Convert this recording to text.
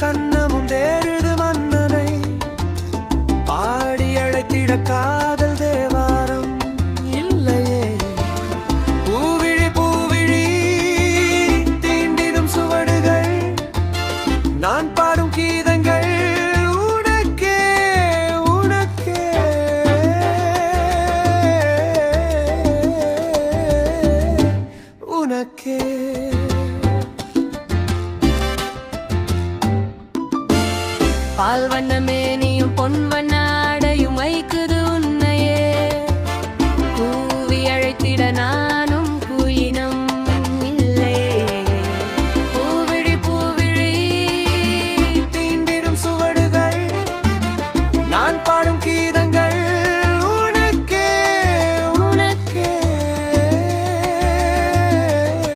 கண்ணமும் தேடுது மன்னனை பாடி அழைத்திட காதல் தேவாரம் இல்லையே. பூவிழி பூவிழி தீண்டிடும் சுவடுகள் நான் பாடும் கீதங்கள் உனக்கே உனக்கே. உனக்கே பால் வண்ண மேனியும் பொன்மை